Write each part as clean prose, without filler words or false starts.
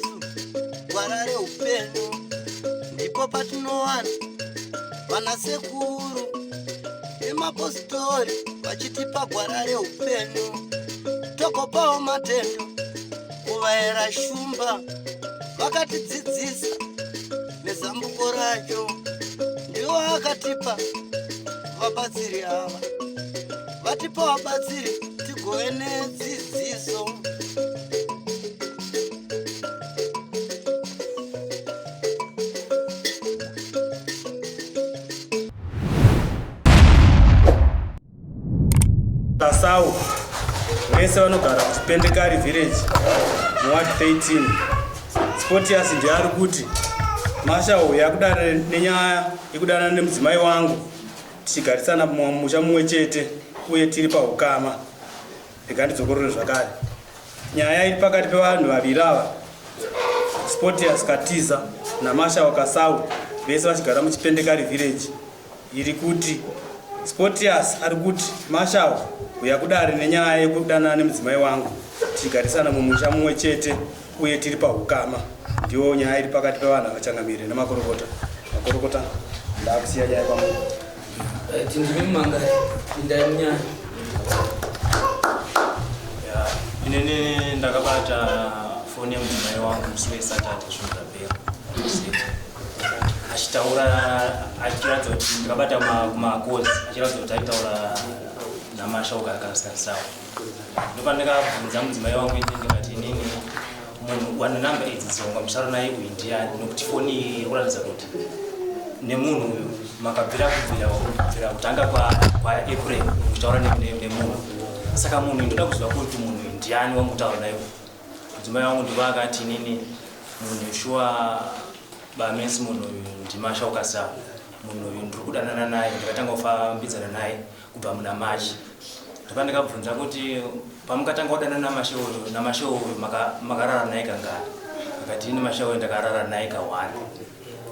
isusu gwara reupenyu. Ndipo patinowana vanasekuru nemapositori vachitipa gwara reupenyu. Tokopawo matendo kuvaera shumba, vakatidzidzisa nezambuko racho. Ndivo vakatipa vabatsiri ava, vatipa vabatsiri tigove nedzidziso. Kasau vese vanogara kuChipendekari village muward 13. Sportius ndiye ari kuti Mashawo yakudana nenyaya yekudana nemudzimai wangu tichigarisana mumusha mumwe chete uye tiri pahukama. Ndikandidzokorore zvakare. Nyaya iri pakati pevanhu vaviri ava, Sportius Katiza naMashawo Kasau, vese vachigara muChipendekari village, iri kuti Sportius ari kuti Mashawo yakudare nenyaya yekudana nemudzimai wangu tichigarisana mumusha mumwe chete uye tiri pahukama. Ndiyo nyaya iri pakati pevanhu vachangamire nemakorokota. Makorokota ndakusiya nyaya pamwe. Tindimimanga indanyanya. Inene ndakabata foni yemudzimai wangu musi weSaturday zvakapera. Achitaura achiratidza kuti ndakabata kumakozi achiratidza kuti aitaura naMashawo Kasau. Ndopandakabvunza mudzimai wangu ndikati inini munhu wane namba idzi dzonga musharo naye uyu ndiani, nokuti foni iyi ikuratidza kuti nemunhu uyu makabvira kubvira kutanga kwaApril muchitaura nemunhu. Saka munhu ndoda kuziva kuti munhu uyu ndiani wamutaura naye. Mudzimai wangu ndivo akati inini munhu shuwa bamesi munhu uyu ndiMashawo Kasau. Munhu uyu ndiri kudanana naye, ndakatanga kufambidzana naye kubva muna Machi. Ndopandakabvunza kuti pamukatanga kudana naMashawo makarara naye kangani. Akati ini Mashawo ndakarara naye ka1.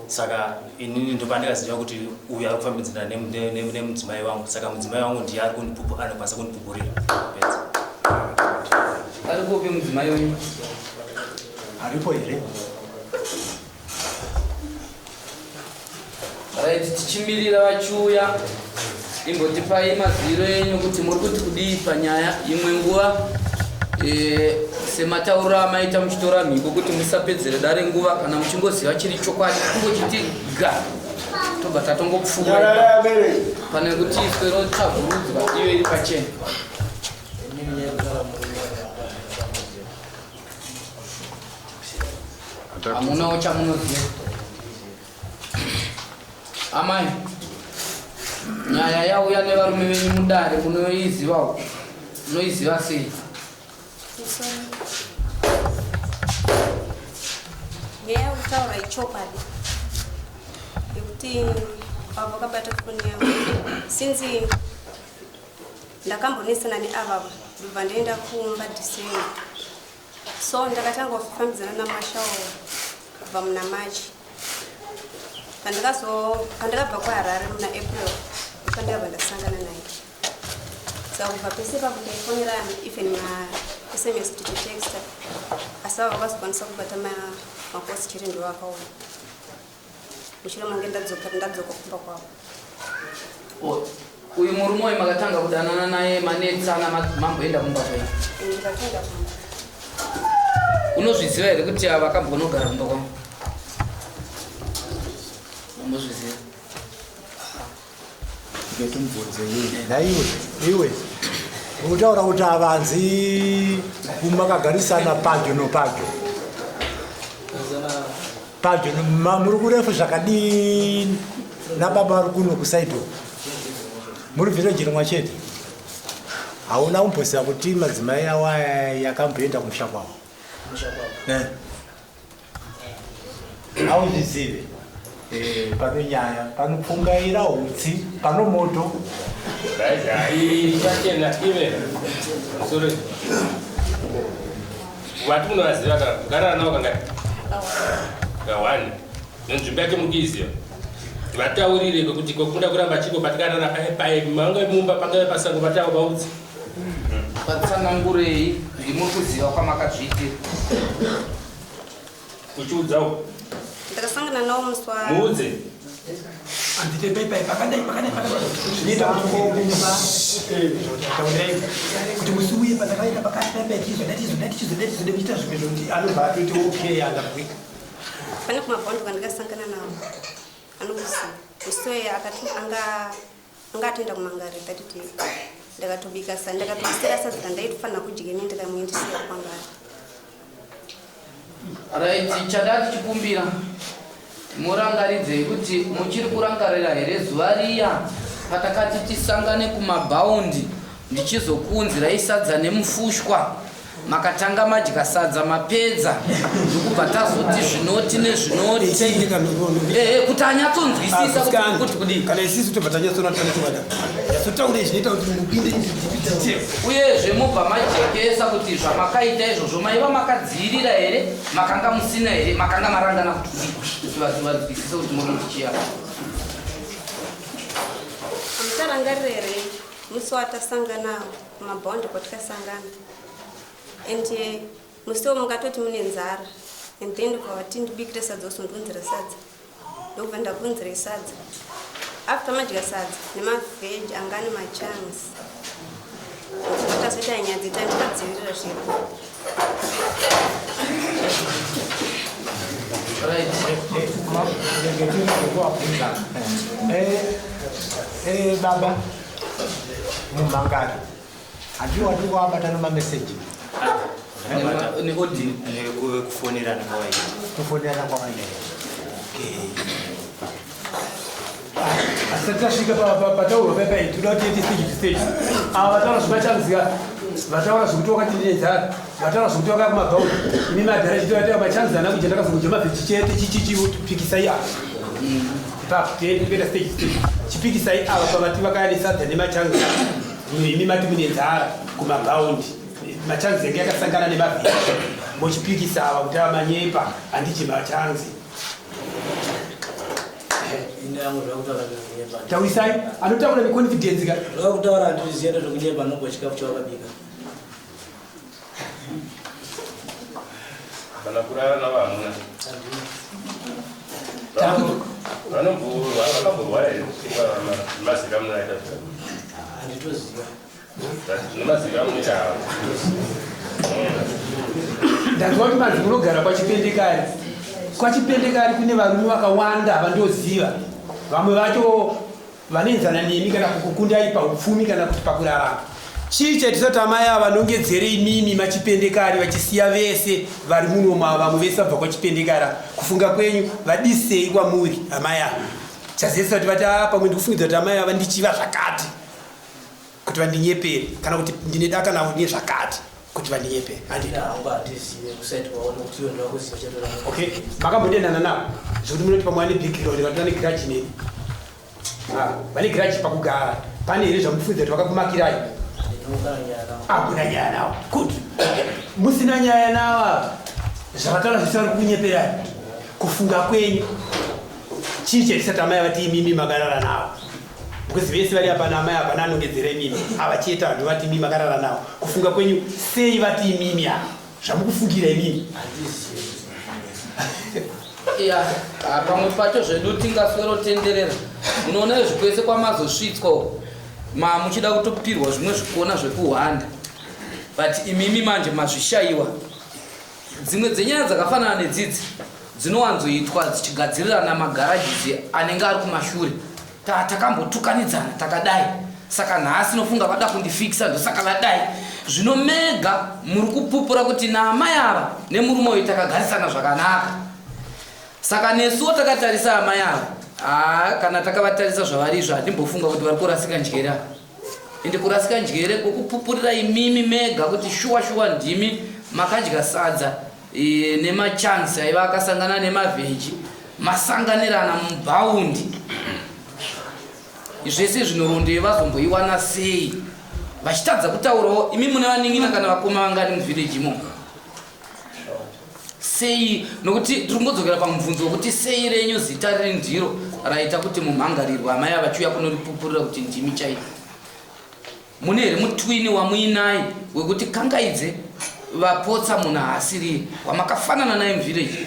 Saka inini ndopandakaziva kuti uyu ari kufambidzana nemudzimai wangu. Saka mudzimai wangu ndiye anokwanisa kundipupurira. Ari kupi mudzimai wenyu? Aripo here? Right, tichimirira vachiuya imbotipai maziviro enyu kuti muri kuti kudii panyaya. Imwe nguva sematauriro amaita muchitora mhiko kuti musapedzere dare nguva, kana muchingoziva chiri chokwadi kungochiti ga tobva tatongopfuura pane kuti iswe rotsvagurudzwa iyo iri pachena. Hamunawo chamunoziva. Amai, nyaya yauya nevarume venyu mudare munoizivawo. Munoiziva sei? Nyaya yekutaura ichokwadi yekuti avo vakabata foni yangu sinzi ndakambonesana neavava ndobva ndaenda kumba December. So ndakatanga kufambidzana naMashawo kubva muna Machi. Pandakabva kuHarare muna April pandakabva ndasangana naye. Saka kubva pese papo ndaifonera even ma-SMS tichitexta, asi avo vakazokwanisa kubata makosi chete ndiwo akaona. Mushure mange ndadzoka kumba kwavo. Uyu murume uyu makatanga kudanana naye manetsana mamboenda kumba kwenu? Ndikatoenda kumba. Unozviziva here kuti ava vakambonogara kumba kwavo? Unozviziva? Ngetumubvunze iwe ukutaura kuti avanzi kumakagarisana padyo nopadyo. Padyo muri kurefu zvakadini nababa ari kuno kusaidho. Muri village rimwe chete. Hauna kumboziva kuti madzimai awa yakamboenda kumusha kwavo. Hauzvizive. Pano nyaya, pano pfungaira hutsi, pano moto. Pachena ive. Sorry. Watu munovaziva kugara navo kangati? Ka1. Nenzvimbo yake mukiziva. Vataurire kuti kokunda kuramba chigobatikana napae manga mumba panga pasango vatavo vaudzi. Patsanangurei ndimuri kuziva kwamakazviitira. uchiudzawo ndakasangana nawo muswa muudze andite pepe pakadai zvinoita kuti musiuye patakaita pakati pepe chizodatichizode kuita zvimwe zvokuti anobva atoti okay angakwika pane kumabhondo kwandikasangana nawo anokuziva usoya akati anga atenda kumangarira tatiti ndakatobika ndakatobisira sadza randaitofanira kudya ine ndikamuindisira kwangari. Right, chadati chikumbira murangaridze kuti muchiri kurangarira here zuva riya patakati tisangane kumabhaundi ndichizokuunzirai sadza nemufushwa makatanga madya sadza mapedza ndokubva tazoti zvinoti nezvinoti kuti anyatsonzwisisa kuti kudii kana isisu tobva tanyatsonatanatovada yasotaura zvinoita kuti mupinde uyezve mubva majekesa kuti zvamakaita izvozvo maiva makadzivirira here makanga musina here makanga marangana kuti vazwisise kuti muri muchiya amutarangarire musi watasangana kumabhondi kwatikasangana ende musiwo mukatoti mune nzara and then kwavati ndibikire sadza usondunzira sadza ndokubva ndakunzira sadza after madya sadza nemavheji angane machansi tazoita nyadzi tandikadzivirira zviro. Baba mumangari hatiwati kuabatana mameseji kufonerana kawaida kufonerana kawaida. asati tasvika patauro pepe toda kuti stage ava vataura zvimachanziga vataura zvekuti wakati ndinedzara vataura zvekuti waka kumabhauri imi madhara chitoateva machanzana kuti ndakazokuja mavhechi chete chichipikisai ava ipapo tienda stage chipikisai ava pavati vakaya nesadza nemachanzi imi mati munedzara kumabhaundi machanzi yange yakasangana nemavhechi mochipikisa ava kuti ava manyepa handichi machanzi tawisai anotaura neconfidence ka kutaura andirizienda zvokunyepa nobva chikafu chavakabika kana kurara navamuna vanomborwara here mazira munoita handitoziva nemazira munoita ndanzwa kuti manzi munogara kwachipendekari kune varume vakawanda vandoziva vamwe vacho vanenzana nemi kana kukukundai paupfumi kana kuti pakurarama. Chii chatisati amai ava vanongedzerei mimi machipendekari vachisiya vese vari munoma vamwe vese vabva kwachipendekara kufunga kwenyu vadisei kwamuri amai ava chazesa kuti vati pamwe ndikufungidza kuti amai ava ndichiva zvakati kuti vandinyepere kana kuti ndine daka navo ndine zvakati kuti vandinyepere okay makambondendana navo zvokuti munoti pamwe vane bigiraundi vati vane giraji neni vane giraji pakugara pane here zvamufudza kuti vakakumakirai hakuna nyaya navo kuti musina nyaya nava zvavataura zvese vari kukunyeperai kufunga kwenyu chii chatisati amai vati imimi makarara navo because vese vari apana amai apana anongedzere mimi avachiita vanhu vati imimi makarara navo kufunga kwenyu sei vati imimi ava zvamukufungira imimi pamwe pacho zvedu tingaswerotenderera munoona izvi kwese kwamazosvitswa muchida kutopirwa zvimwe zvikona zvekuhwanda but imimi manje mazvishayiwa dzimwe dzenyaya dzakafanana nedzidzi dzinowanzoitwa dzichigadzirirana magarajizi anenge ari kumashure takambotukanidzana takadai saka nhasi nofunga vada kundifikisa ndosaka vadai zvino mega muri kupupura kuti naamai ava nemurume uyu takagarisana zvakanaka saka nesuwo takatarisa amai ava kana takavatarisa zvavarizvo hatimbofunga kuti vari kurasika njere ende kurasika njere kwokupupurira imimi mega kuti shuwa ndimi makadya sadza nemachansi aiva akasangana nemavheji masanganirana mubhaundi zvese zvinorondo vazomboiwana sei vachitadza kutaurawo imi mune vaning'ina kana vakoma vangari muvhireji imo sei nokuti tiringodzokera pamubvunzo wekuti sei renyu zita riri ndiro raita kuti mumhangarirwa amai avachiuya kunoripupurira kuti ndimi chaita mune here mutwini wamuinai wekuti kangaidze vapotsa munhu haasiri wamakafanana naye muvhireji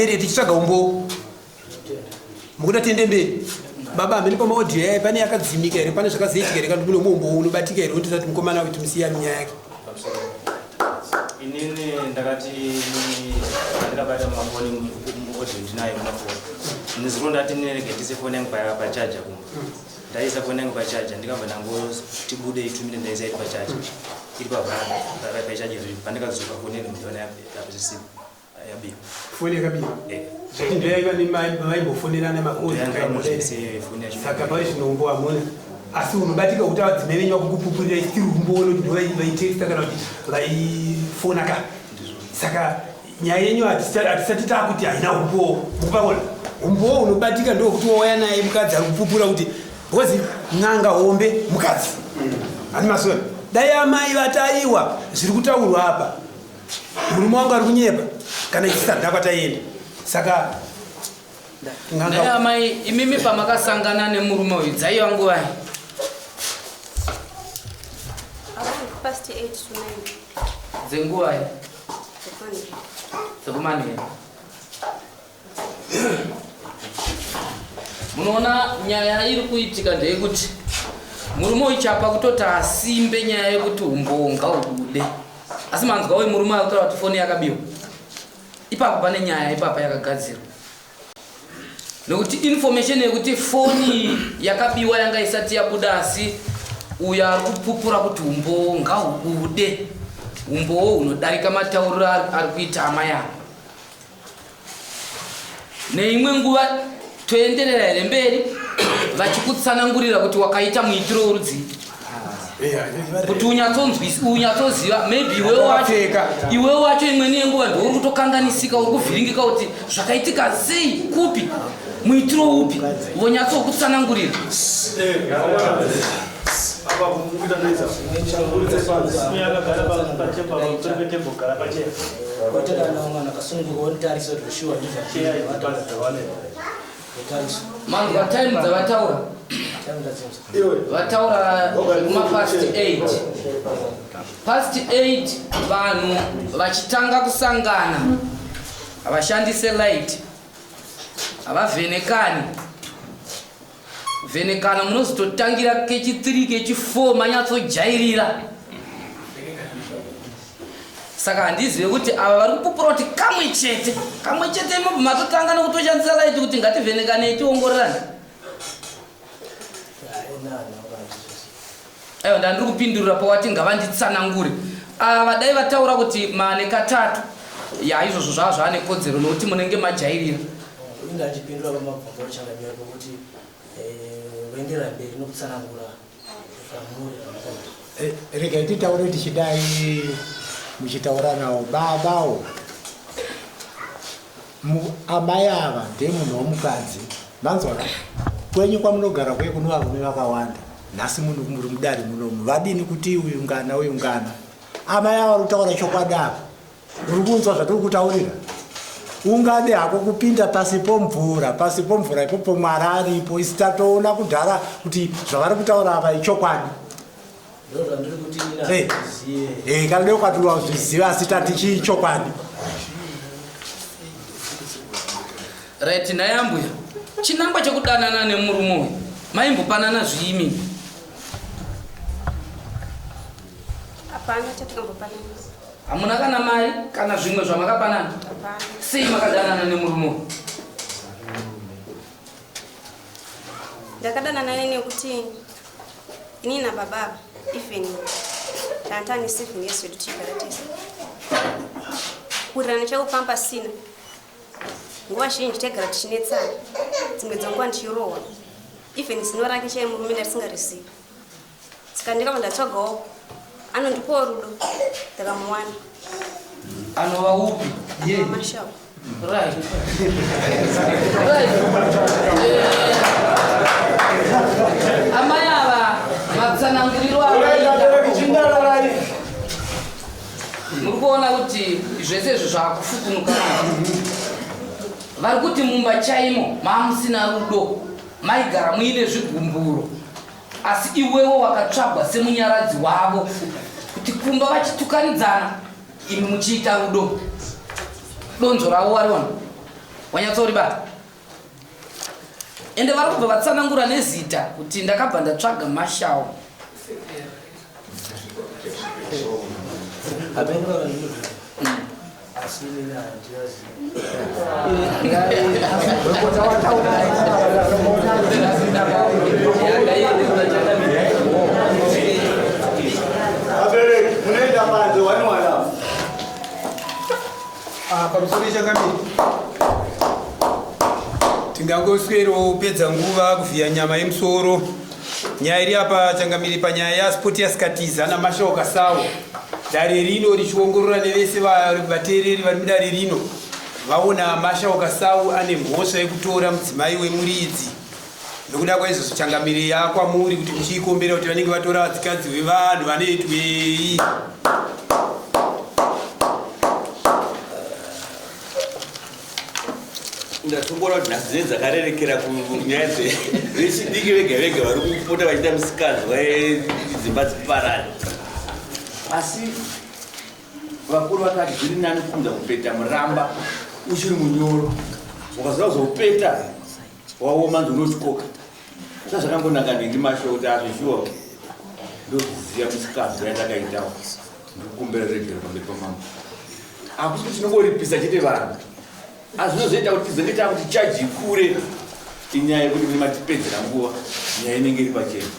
mberi tichitsvaga umbo mukuda tiende mberi baba amene pamaodhiyo yaye pane yakadzimika here pane zvakazoitika here kana muno mombo unobatika here unotisa kuti mukomana kuti musiya minya yake inini ndakati ndakabata mafoni muodhiyo ndinayo mafoni ndiziro ndati ndineregetise foni yangu pachaja kumba ndaisa foni yangu pachaja ndikabva nango tibude itumire ndaisa iri pachaja iri pachaja pandikazoka foni yangu ndiona yapesisimu yabiwa foni yakabiwa zvati ndoyaiva nemaimbofonerana maosaka pari zvinombo amuna asi unobatika kuti vadzime venyu vakukupupurira isitiri kumboona kuti vaitesta kana kuti vaifona ka saka nyaya yenyu hatisati taakuti haina umbowo mukupaona umbowo unobatika ndokuti wauya naye mukadzi ari kupupura kuti hozi n'anga hombe mukadzi ani masona dai amai vataiwa zviri kutaurwa apa murume wangu ari kunyepa kana ichisati dakwataenda saka nganga amai imimi pamakasangana nemurume uyu dzaiva nguvai past 8 to 9 dzenguvai dzekumanheni munoona nyaya iri kuitika ndeyekuti murume uyu chapa kutoti asimbe nyaya yekuti umbonga ubude asi manzwa uyu murume akutaura kuti foni yakabiwa ipapo pane nyaya ipapa yakagadzirwa nekuti information yekuti foni yakabiwa yanga isati yabuda asi uyo ari kupupura kuti umbo ngaubude umbowo unodarika matauriro ari kuita amai avo neimwe nguva toenderera here mberi vachikutsanangurira kuti wakaita muitiro urudzi kuti unyatsoziva maybe iwewo wacho imweni yenguva ndouri kutokanganisika uri kuvhiringika kuti zvakaitika sei kupi muitiro upi vonyatsokutsanangurira manzwa time dzavataura vataura kumapast 8 past 8 vanhu vachitanga kusangana havashandise light havavhenekani vhenekana munozototangira kechi3 kechi4 manyatsojairira saka handizive kuti ava vari kupupura kuti kamwe chete imobo matotanga nekutoshandisa light kuti ngativhenekane tiongororani aiwa ndandiri kupindurira pawati ngavanditsanangure ava dai vataura kuti mane katatu izvozvo zvava zvava nekodzero nokuti munenge majairira ndachipindura pamabvunzo achangamira pokuti kuendera mberi nokutsanangura regai titaure tichidai muchitaura nawo babawo amai ava ndemunhu womukadzi manzwaka kwenyu kwamunogara kwe kuno varume vakawanda nhasi munhu muri mudare munomu vadini kuti uyu ngana amai ava vari kutaura chokwadi apa uri kunzwa zvatiri kutaurira ungade hako kupinda pasi pomvura ipopo mwari aripo isitatoona kudhara kuti zvavari kutaura ava ichokwadi kana dei kwati wazviziva asi tati chiichokwadi right nayambuya chinangwa chekudanana nemurume uyu maimbopanana zviimi hapana chatikambopanana hamuna kana mari kana zvimwe zvamakapanana sei makadanana nemurume uyu ndakadanana naye nekuti inini nababa even tantani 7 years wedu chigara tese kurirana chakupamba sina nguva zhinji tegara tichinetsana dzimwe dzenguva ndichirohwa even zino rake chaimurume ndatisingarizivi saka ndikabva ndatsvagawo anondipawo rudo ndakamuwana anova upi mashawo right amai ava matsananguriro muri kuona kuti zvese izvo zvaakufukunuka vari kuti mumba chaimo maamusina rudo maigara muine zvigumburo asi iwewo wakatsvagwa semunyaradzi wavo kuti kumba vachitukanidzana imi muchiita rudo donzo ravo wariona wanyatsauribata ende vari kubva vatsanangura nezita kuti ndakabva ndatsvaga mashawo pamusoro changamiri tingangoswero pedza nguva kuvhiya nyama yemusoro nyaya iri apa changamiri panyaya yaspoti yasikatiza namashawo kasawo dare rino richiongorora nevese vateereri vari mudare rino vaona mashawo kasawu ane mhosva yekutora mudzimai wemuridzi nokuda kwaizvozvo changamiri yakwamuri kuti muchiikombera kuti vanenge vatora vadzikadzi vevanhu vanoitwei ndatombora kuti nhasi dzinei dzakarerekera kunyaya dzechidiki vega vega vari kupota vachiita musikanzwa dzimba dziparani asi vakuru vakati zviri nani kunza kupeta muramba uchiri munyoro ukaziva kuzopeta waoma nzonotyoka sazvakangonaka ndingi mashowo kuti azvishuwa ndoziziva musikanzwa yandakaitawo ndikukumbira regero pamberi pamama akusi kuti tinongoripisa chete vanhu asi zvinozoita kuti tizenge takuti chaji kure inyaya yekuti mune matipedzera nguva nyaya inenge iri pachena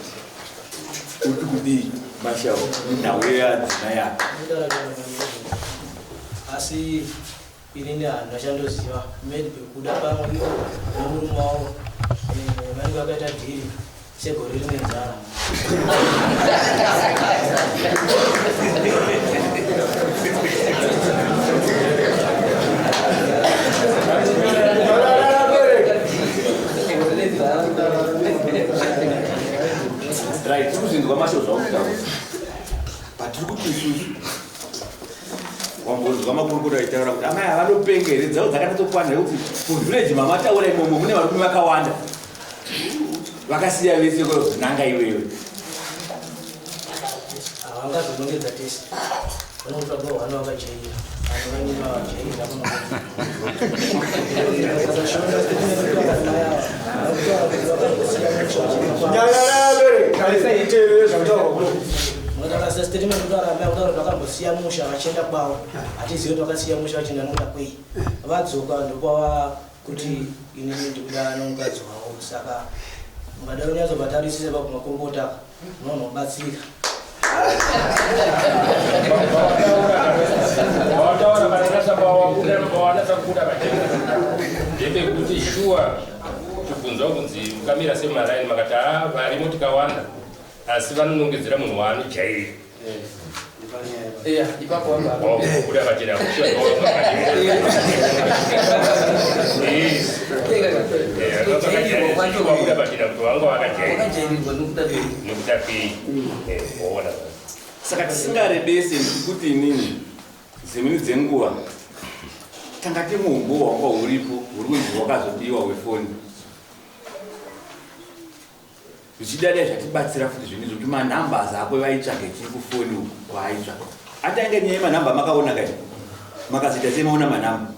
kuti kudii mashawo nhau yadzimai yako asi inini hanhu achandoziva made pekuda pamwe nomurume wavo vanenge vakaita dhiri segore rimwe nzara right kuzinzwa mashawo zvakutaura patiri kuti isusu wambonzwa makurukuru aitaura kuti amai havanopengerere dzavo dzakanatokwana nekuti kuvhileji mamataura imomo mune varume vakawanda vakasiya vese nanga iwewe havangazonongedza tese vanotsvaga hwana vakajaira vanovanima vajaira mwatakasa statement kutaramai kutaura vakambosiya musha vachienda kwavo hatizivi kuti vakasiya musha vachienda nokuda kwei vadzoka ndokwava kuti inini ndikuda nomukadzi wavo saka mukada unyazobhatarisise pakumakongota unonobatsira wataura vananasa pawanasa kukuda ndepekuti shuwa tibvunzwa kunzi mukamira semaraini makati varimo tikawanda asi vanonongedzera munhu waanojairi ipapo kuda vachida kuda vachida kuti vanga vakajairirwa nekuda kwei ona saka tisingarebese ndikuti inini dzimweni dzenguva tangati muumbo wanga uripo uri kunzi wakazodiwa wefoni zvichidadai zvatibatsira futi zvinizvo kuti manhambers akwe vaitsvage chiri kufoni kwaaitsvaga atange nyaya yemanhamba makaona kai makazoita semaona manhamba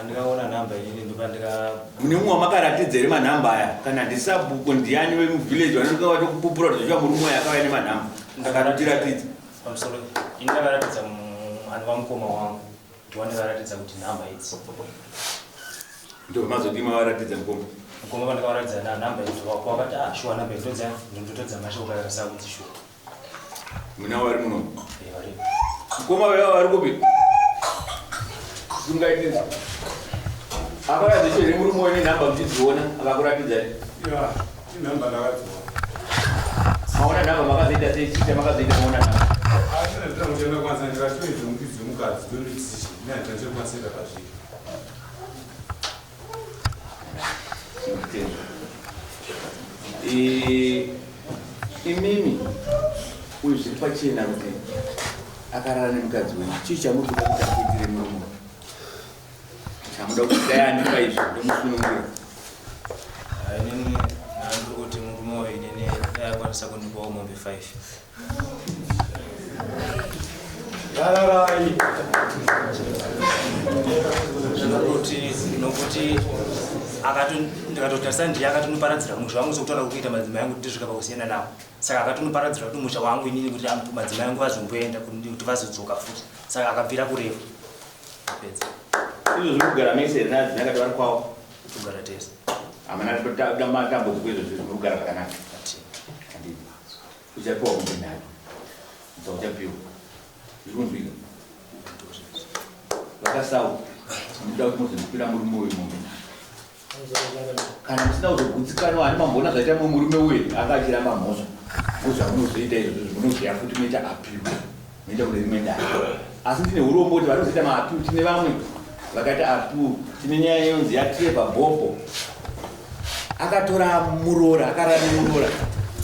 andikaona namba inini ndopandika mune mumwe makaratidza ere manhamba aya kana ndisabuko ndiani vemuvhileji vanoka vatokupupura kuti zviva muri mumwe yakava nemanhamba akanotiratidza pamusoro indakaratidza mwana wamukoma wangu ndiwandikaratidza kuti nhamba idzi ndomazodima varatidza mukoma mukoma pandikawaratidza namba idzi wakati shuwa namba idzi ndotodza mashoka yakasava kuti shuwa Muna vari muno. Koma vari kupi. Sungaitisa. Akarazishiri muri muone namba mchidziona akakuratidza. Ya, namba ndakadziona. Maona namba makazoita sei chite makazoita maona namba. Asi ndinotenga kwanza ndikatoedza mukidzi mukadzi ndondidzishi. Ndinatanje kwasenda pazviri. Imimi uyu zviri pachena kuti akarara nemukadzi wenyu chii chamunoda kuti akuitire murume chamuda kuti dai andipa izvo ndomusunungura inini ndiri kuti murume uyu inini dai akwanisa kundipawo mombe 5 Rararai. nokuti ndikatotarisa ndiye akatondiparadzira musha wangu sokutaura kuita madzimai angu kuti ndisvika pakusiyana nawo saka akatondiparadzira kuti musha wangu inini kuti madzimai angu azomboenda kuti vazodzoka futi saka akabvira kurefu pedza izvo zviri kugara mese here nadzi nakati vari kwavo kugara tese hamana matambudziko izvo zviri kugara zvakanaka uchapiwa mombe 3 dza uchapiwa zviri kunzwika vakasawo muda kuti muzondipira murume uyu mombe 3 kana musina kuzogutsikana ani mamboona zvaita murume uyu anga achiramba mhosva muzvamunozoita izvozvo zvimunozoya futi muita apiwa muita kune rimwe dare asi ndine urombo kuti vanozoita maapiwa tine vamwe vakaita apiwa tine nyaya yonzi yatrevha bhobho akatora muroora akarara nemurora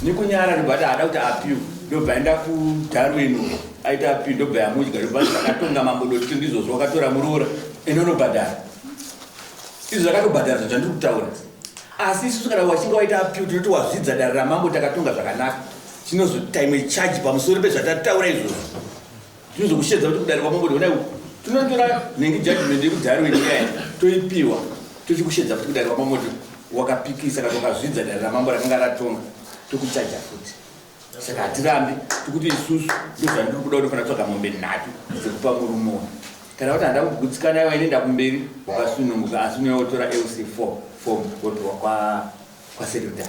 nekunyara ndobva ati haada kuti apiwa ndobva aenda kudharwenu aita apiwa ndobva yamudya ndobva zvakatonga mambodo kuti ndizvozvo wakatora muroora endonobhadhara izvo zvakatobhadhara zvandiri kutaura asi isusu kana wachinga waita apiwa tinoti wazvidza dare ramambo takatonga zvakanaka chinozotaimwe chaji pamusoro pezvatataura izvozvo tinozokushedza kuti kudare kwamambo ndionai tinotora nhengi judgment yekudharwenu yaya toipiwa tochikushedza kuti kudare kwamambo wakapikisa kana wakazvidza dare ramambo rakanga ratonga tokuchaja futi saka hatirambi tikuti isusu ndozvandiri kuda kuti fanira kutsvaga mombe 3 dzekupa murume kana kuti handa kugutsikana iwa inoenda kumberi wakasununguka asi unoyotora lc4 form wopiwa kwaseruda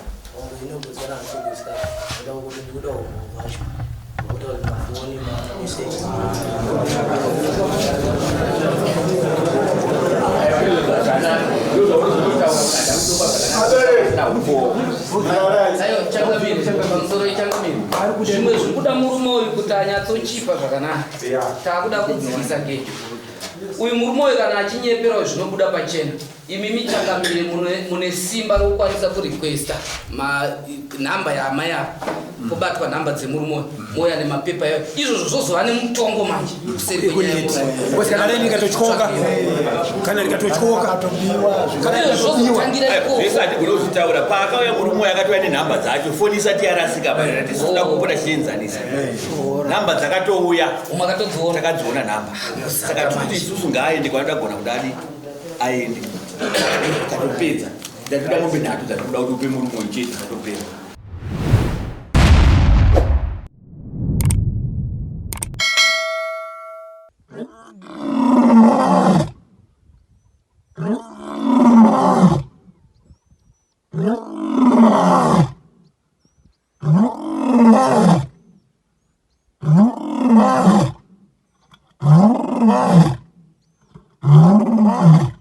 zvimwe zvikuda murume uyu kuti anyatsochipa zvakanaka taakuda kudzivisa ngecho uyu murume uyu kana achinyeperawo zvinobuda pachena imi michangamire mune simba rokukwanisa kurequesta nhamba yamai yavo kubatwa nhamba dzemurume uyu moya nemapepa yayo izvozvo zvozova nemutongo manje kuseri kana rikatotyoka zvese hatigona kuzvitaura paakauya murume uyu akatouya nenhamba dzacho foni isati yarasika tisinoda kupota tichienzanisa nhamba dzakatouya takadziona nhamba saka tikuti isusu ngaaende kwanoda kugona kudadi aende tatopedza ndatoda mombe 3 dzatikuda kuti upe murume uyu chete tatopedza Oh,